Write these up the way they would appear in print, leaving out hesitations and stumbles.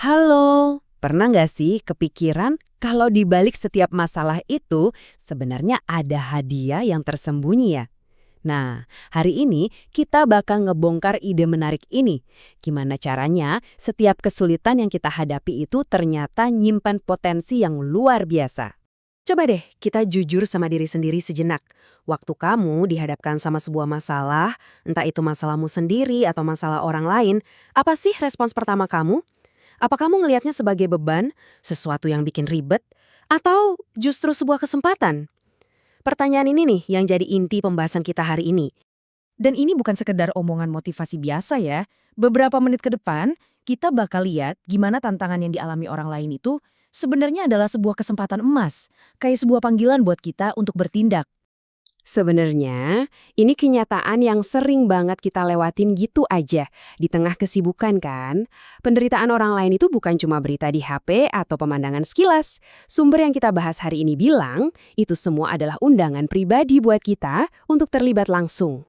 Halo, pernah nggak sih kepikiran kalau di balik setiap masalah itu sebenarnya ada hadiah yang tersembunyi ya? Nah, hari ini kita bakal ngebongkar ide menarik ini. Gimana caranya setiap kesulitan yang kita hadapi itu ternyata nyimpan potensi yang luar biasa. Coba deh kita jujur sama diri sendiri sejenak. Waktu kamu dihadapkan sama sebuah masalah, entah itu masalahmu sendiri atau masalah orang lain, apa sih respons pertama kamu? Apa kamu ngelihatnya sebagai beban, sesuatu yang bikin ribet, atau justru sebuah kesempatan? Pertanyaan ini nih yang jadi inti pembahasan kita hari ini. Dan ini bukan sekedar omongan motivasi biasa ya. Beberapa menit ke depan, kita bakal lihat gimana tantangan yang dialami orang lain itu sebenarnya adalah sebuah kesempatan emas. Kayak sebuah panggilan buat kita untuk bertindak. Sebenarnya, ini kenyataan yang sering banget kita lewatin gitu aja, di tengah kesibukan kan. Penderitaan orang lain itu bukan cuma berita di HP atau pemandangan sekilas. Sumber yang kita bahas hari ini bilang, itu semua adalah undangan pribadi buat kita untuk terlibat langsung.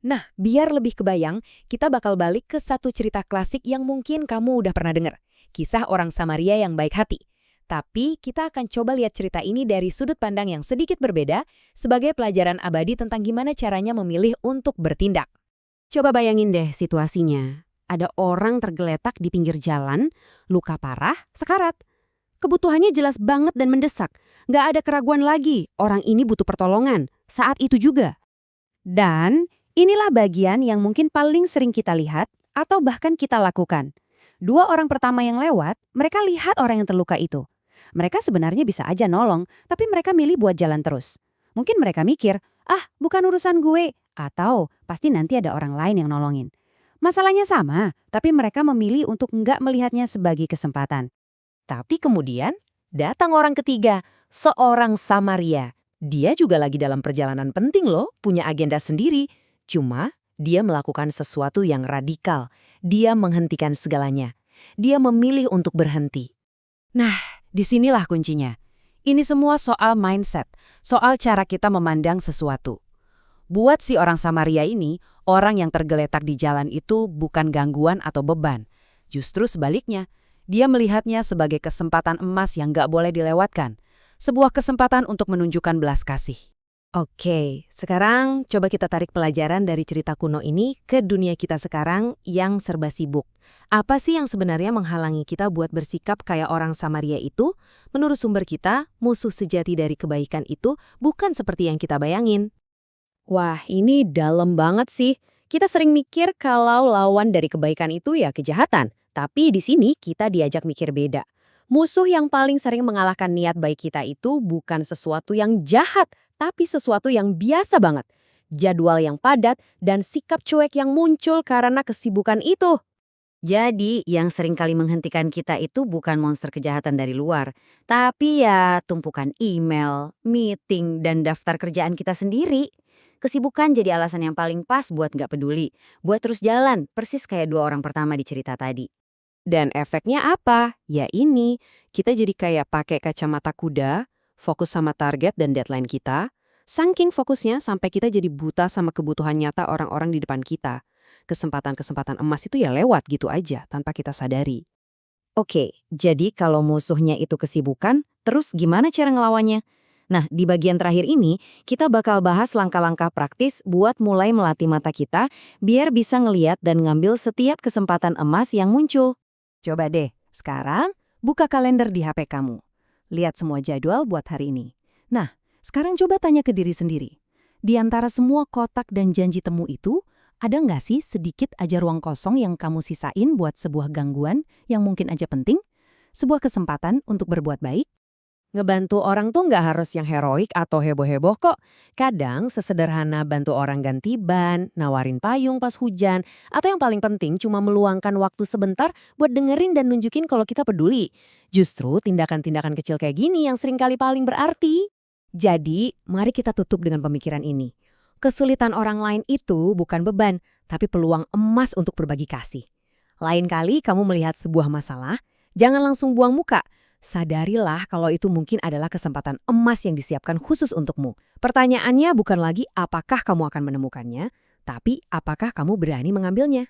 Nah, biar lebih kebayang, kita bakal balik ke satu cerita klasik yang mungkin kamu udah pernah dengar. Kisah orang Samaria yang baik hati. Tapi kita akan coba lihat cerita ini dari sudut pandang yang sedikit berbeda sebagai pelajaran abadi tentang gimana caranya memilih untuk bertindak. Coba bayangin deh situasinya. Ada orang tergeletak di pinggir jalan, luka parah, sekarat. Kebutuhannya jelas banget dan mendesak. Nggak ada keraguan lagi, orang ini butuh pertolongan. Saat itu juga. Dan inilah bagian yang mungkin paling sering kita lihat atau bahkan kita lakukan. Dua orang pertama yang lewat, mereka lihat orang yang terluka itu. Mereka sebenarnya bisa aja nolong, tapi mereka milih buat jalan terus. Mungkin mereka mikir, bukan urusan gue, atau pasti nanti ada orang lain yang nolongin. Masalahnya sama, tapi mereka memilih untuk nggak melihatnya sebagai kesempatan. Tapi kemudian, datang orang ketiga, seorang Samaria. Dia juga lagi dalam perjalanan penting loh, punya agenda sendiri. Cuma, dia melakukan sesuatu yang radikal. Dia menghentikan segalanya. Dia memilih untuk berhenti. Nah, disinilah kuncinya. Ini semua soal mindset, soal cara kita memandang sesuatu. Buat si orang Samaria ini, orang yang tergeletak di jalan itu bukan gangguan atau beban. Justru sebaliknya, dia melihatnya sebagai kesempatan emas yang gak boleh dilewatkan. Sebuah kesempatan untuk menunjukkan belas kasih. Oke, sekarang coba kita tarik pelajaran dari cerita kuno ini ke dunia kita sekarang yang serba sibuk. Apa sih yang sebenarnya menghalangi kita buat bersikap kayak orang Samaria itu? Menurut sumber kita, musuh sejati dari kebaikan itu bukan seperti yang kita bayangin. Wah, ini dalam banget sih. Kita sering mikir kalau lawan dari kebaikan itu ya kejahatan. Tapi di sini kita diajak mikir beda. Musuh yang paling sering mengalahkan niat baik kita itu bukan sesuatu yang jahat, tapi sesuatu yang biasa banget. Jadwal yang padat dan sikap cuek yang muncul karena kesibukan itu. Jadi, yang seringkali menghentikan kita itu bukan monster kejahatan dari luar, tapi ya tumpukan email, meeting, dan daftar kerjaan kita sendiri. Kesibukan jadi alasan yang paling pas buat nggak peduli, buat terus jalan, persis kayak dua orang pertama di cerita tadi. Dan efeknya apa? Ya ini, kita jadi kayak pakai kacamata kuda, fokus sama target dan deadline kita, saking fokusnya sampai kita jadi buta sama kebutuhan nyata orang-orang di depan kita. Kesempatan-kesempatan emas itu ya lewat gitu aja tanpa kita sadari. Oke, jadi kalau musuhnya itu kesibukan, terus gimana cara ngelawannya? Nah, di bagian terakhir ini, kita bakal bahas langkah-langkah praktis buat mulai melatih mata kita biar bisa ngeliat dan ngambil setiap kesempatan emas yang muncul. Coba deh, sekarang buka kalender di HP kamu. Lihat semua jadwal buat hari ini. Nah, sekarang coba tanya ke diri sendiri. Di antara semua kotak dan janji temu itu, ada nggak sih sedikit aja ruang kosong yang kamu sisain buat sebuah gangguan yang mungkin aja penting? Sebuah kesempatan untuk berbuat baik? Ngebantu orang tuh nggak harus yang heroik atau heboh-heboh kok. Kadang sesederhana bantu orang ganti ban, nawarin payung pas hujan, atau yang paling penting cuma meluangkan waktu sebentar buat dengerin dan nunjukin kalau kita peduli. Justru tindakan-tindakan kecil kayak gini yang seringkali paling berarti. Jadi, mari kita tutup dengan pemikiran ini. Kesulitan orang lain itu bukan beban, tapi peluang emas untuk berbagi kasih. Lain kali kamu melihat sebuah masalah, jangan langsung buang muka. Sadarilah kalau itu mungkin adalah kesempatan emas yang disiapkan khusus untukmu. Pertanyaannya bukan lagi apakah kamu akan menemukannya, tapi apakah kamu berani mengambilnya.